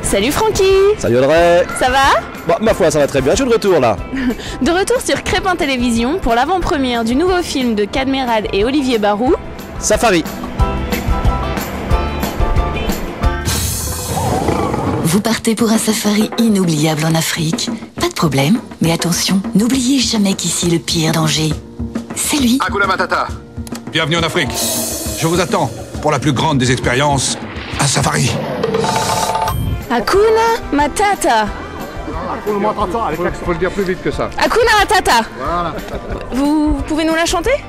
Salut Francky. Salut Audrey. Ça va? Bah, ma foi, ça va très bien, je suis de retour là. De retour sur Crépin Télévision pour l'avant-première du nouveau film de Cadmerade et Olivier Barou, Safari. Vous partez pour un safari inoubliable en Afrique. Pas de problème, mais attention, n'oubliez jamais qu'ici le pire danger, c'est lui. Hakuna Matata. Bienvenue en Afrique. Je vous attends pour la plus grande des expériences, un safari. Hakuna Matata. Faut le dire plus vite que ça. Hakuna Matata. Voilà. Vous pouvez nous la chanter?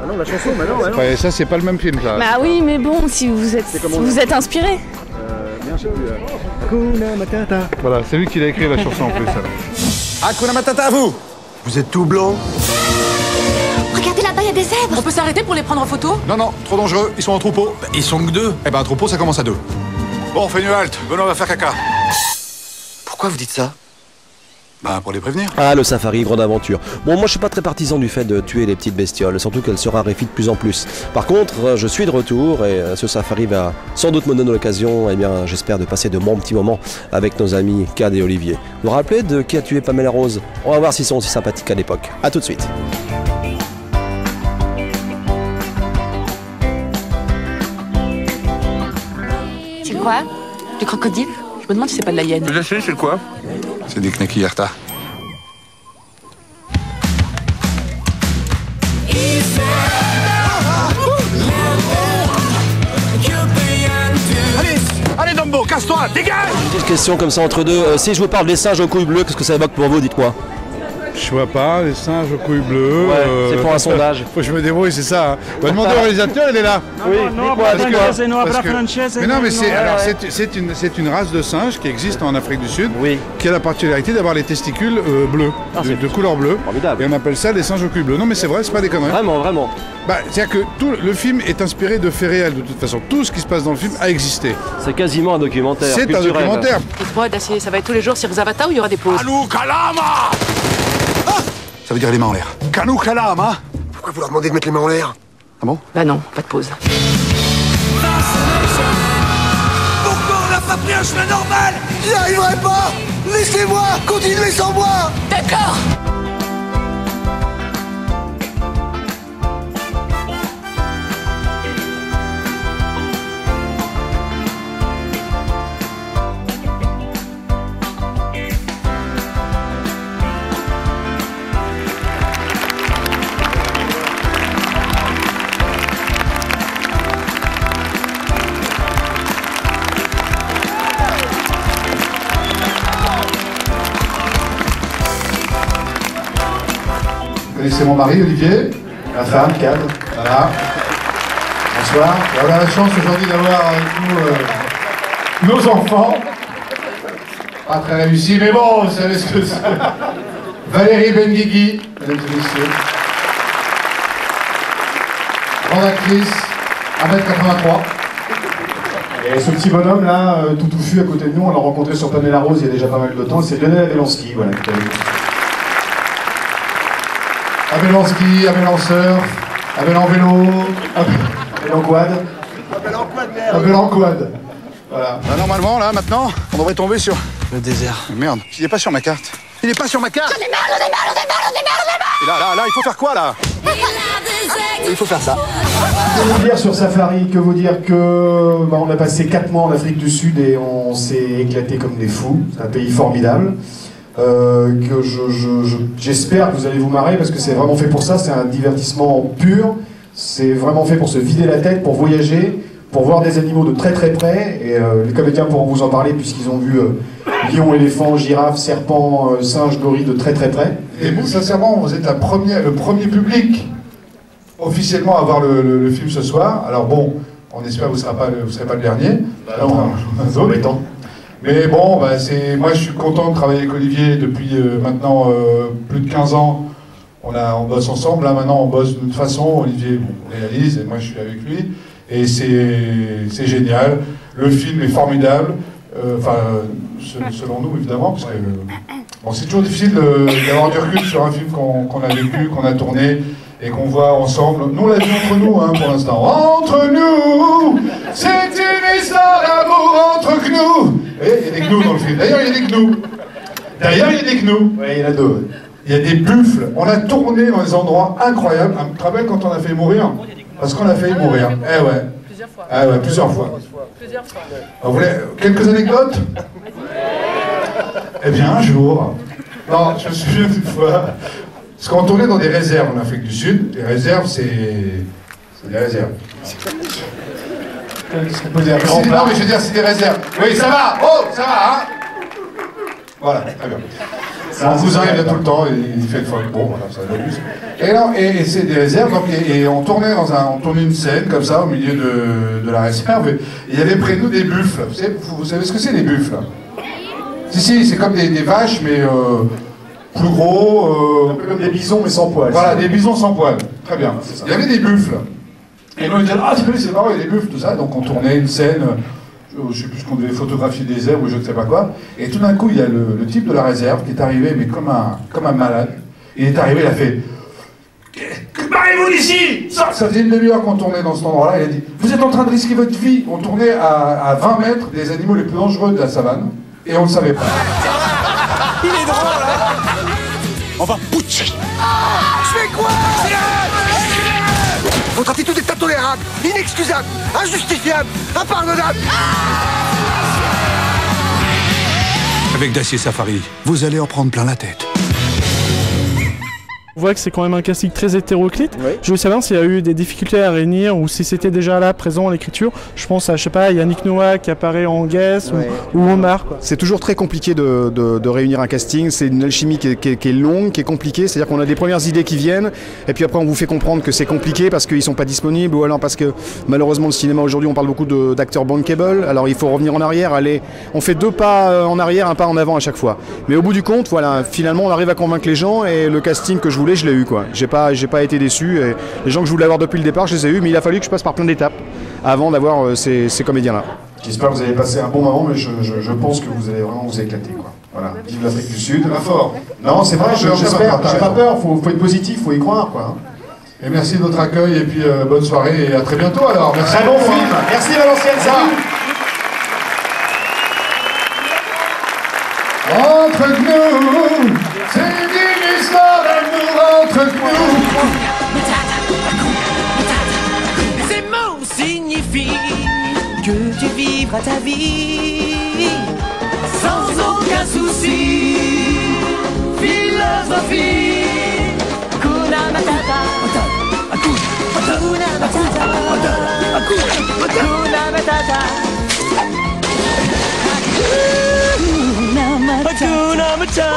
Non, la chanson, mais non. Ça, c'est pas le même film, ça. Bah oui, mais bon, si vous êtes inspiré. Bien sûr. Hakuna Matata. Voilà, c'est lui qui l'a écrit la chanson en plus. Hakuna Matata à vous. Vous êtes tout blanc. Regardez là-bas, il y a des zèbres. On peut s'arrêter pour les prendre en photo? Non, trop dangereux, ils sont en troupeau. Ils sont que 2. Eh ben un troupeau, ça commence à 2. Bon, on fait une halte, Benoît va faire caca. Pourquoi vous dites ça? Bah pour les prévenir. Ah, le safari, grande aventure. Bon, moi je suis pas très partisan du fait de tuer les petites bestioles, surtout qu'elles se raréfient de plus en plus. Par contre, je suis de retour et ce safari va sans doute me donner l'occasion, eh bien, j'espère, de passer de bons petits moments avec nos amis Cad et Olivier. Vous vous rappelez de qui a tué Pamela Rose? On va voir s'ils sont aussi sympathiques à l'époque. A tout de suite. C'est quoi? Du crocodile? Je me demande si c'est pas de la hyène. Je sais, c'est quoi? C'est des knacky Yarta. Allez Dumbo, casse-toi, dégage! Petite question comme ça entre deux. Si je vous parle des singes aux couilles bleues, qu'est-ce que ça évoque pour vous? Dites-moi. Je vois pas, les singes aux couilles bleues. Ouais, c'est pour un sondage. Faut que je me débrouille, c'est ça. Hein. On va demander au réalisateur, il est là. Oui, Mais non, mais c'est une race de singe qui existe en Afrique du Sud, Oui. qui a la particularité d'avoir les testicules bleus, de couleur bleue. Formidable. Et on appelle ça les singes aux couilles bleues. Non, mais c'est vrai, c'est pas des conneries. Vraiment. Bah, c'est-à-dire que tout le film est inspiré de faits réels, de toute façon. Tout ce qui se passe dans le film a existé. C'est quasiment un documentaire. C'est un culturel. documentaire. Dites-moi, Dacier, ça va être tous les jours sur Zavata ou il y aura des pauses? Kanu Kalama! Ça veut dire les mains en l'air. Kanu Kalama! Pourquoi vous leur demandez de mettre les mains en l'air? Ah bon? Bah non, pas de pause. Pourquoi on n'a pas pris un chemin normal? J'y arriverai pas! Laissez-moi! Continuez sans moi! D'accord! Vous connaissez mon mari, Olivier? Ma femme, Cad. Voilà. Bonsoir. Et on a la chance aujourd'hui d'avoir avec nous nos enfants. Pas très réussi, mais bon, vous savez ce que c'est. Valérie Benguigui, mesdames et messieurs. Grande actrice, 1m83. Et ce petit bonhomme là, tout touffu à côté de nous, on l'a rencontré sur Pamela Rose il y a déjà pas mal de temps, c'est Lionel Abelansky, voilà, qui est avec nous. Abel en ski, Abel en surf, Abel en vélo, Abel en quad. Abel en quad. Voilà. Bah, normalement, là, maintenant, on devrait tomber sur... Le désert. Merde, il est pas sur ma carte. Il est pas sur ma carte! J'en ai marre. Et là, il faut faire quoi, là? Il faut faire ça. Que vous dire sur Safari? Que vous dire que on a passé 4 mois en Afrique du Sud et on s'est éclaté comme des fous. C'est un pays formidable. Que j'espère que vous allez vous marrer parce que c'est vraiment fait pour ça, c'est un divertissement pur, c'est vraiment fait pour se vider la tête, pour voyager, pour voir des animaux de très très près, et les comédiens pourront vous en parler puisqu'ils ont vu lions, éléphants, girafes, serpents, singes, gorilles de très très près. Et vous, sincèrement, vous êtes le premier public officiellement à voir le film ce soir. Alors bon, on espère que vous ne serez pas le dernier. Mais bon, bah, moi je suis content de travailler avec Olivier depuis maintenant plus de 15 ans. On bosse ensemble, là maintenant on bosse d'une façon, Olivier réalise et moi je suis avec lui. Et c'est génial, le film est formidable, selon nous évidemment, parce que bon, c'est toujours difficile d'avoir du recul sur un film qu'on a vécu, qu'on a tourné et qu'on voit ensemble. Nous on l'a vu entre nous hein, pour l'instant. Entre nous, c'est une histoire d'amour entre nous. gnous dans le film. D'ailleurs, il y a des gnous. Oui, il y en a deux. Il y a des buffles. On a tourné dans des endroits incroyables. Tu te rappelles quand on a failli mourir? Parce qu'on a failli mourir. Eh ouais. Plusieurs fois. Ah ouais, plusieurs fois. Vous voulez quelques anecdotes? Eh bien, un jour... Non, je me souviens d'une fois... Parce qu'on tournait dans des réserves en Afrique du Sud. Les réserves, c'est des réserves. Qu'est-ce qu'on peut dire? Non, mais je veux dire, c'est des réserves. Oui, ça va. Oh, ça va, hein. Voilà, très bien. Mon cousin, il vient tout le temps, il fait le folk. Bon, voilà, ça va plus. Et non, et c'est des réserves, donc, et on tournait on tournait une scène comme ça, au milieu de la réserve, et il y avait près de nous des buffles. Vous savez ce que c'est, des buffles? Si, c'est comme des vaches, mais plus gros. Un peu comme des bisons, mais sans poils. Voilà, des bisons sans poils. Très bien. Il y avait des buffles. Et nous, on disait, ah, c'est marrant, il y a des buffles, tout ça. Donc on tournait une scène, je ne sais plus ce qu'on devait photographier des herbes ou je ne sais pas quoi. Et tout d'un coup, il y a le type de la réserve qui est arrivé, mais comme un malade. Il est arrivé, il a fait, barrez-vous d'ici! Ça faisait une demi-heure qu'on tournait dans cet endroit-là. Il a dit, vous êtes en train de risquer votre vie. On tournait à 20 mètres des animaux les plus dangereux de la savane. Et on ne le savait pas. Il est drôle, hein. On va poutcher. Je fais quoi? Votre attitude est intolérable, inexcusable, injustifiable, impardonnable. Avec Dacier Safari, vous allez en prendre plein la tête. On voit que c'est quand même un casting très hétéroclite. Oui. Je veux savoir s'il y a eu des difficultés à réunir ou si c'était déjà là, présent à l'écriture. Je pense à, je sais pas, Yannick Noah qui apparaît en guest ou Omar. C'est toujours très compliqué de réunir un casting. C'est une alchimie qui est longue, qui est compliquée. C'est-à-dire qu'on a des premières idées qui viennent et puis après on vous fait comprendre que c'est compliqué parce qu'ils sont pas disponibles ou alors parce que malheureusement le cinéma aujourd'hui on parle beaucoup d'acteurs bankable. Alors il faut revenir en arrière. On fait 2 pas en arrière, 1 pas en avant à chaque fois. Mais au bout du compte, voilà, finalement on arrive à convaincre les gens et le casting que je voulais, je l'ai eu quoi. J'ai pas été déçu et les gens que je voulais avoir depuis le départ, je les ai eus, mais il a fallu que je passe par plein d'étapes avant d'avoir ces comédiens-là. J'espère que vous avez passé un bon moment, mais je pense que vous allez vraiment vous éclater quoi. Voilà. Vive l'Afrique du Sud. Pas fort. Non, c'est vrai, j'espère. J'ai pas peur, faut être positif, faut y croire quoi. Et merci de votre accueil et puis bonne soirée et à très bientôt alors. Merci. Très bon film. Merci Valenciennes, salut. Entre nous, c'est une histoire d'amour entre nous. Ces mots signifient que tu vivras ta vie sans aucun souci. Philosophie. Hakuna Matata. Hakuna Matata. Hakuna Matata. Hakuna Matata.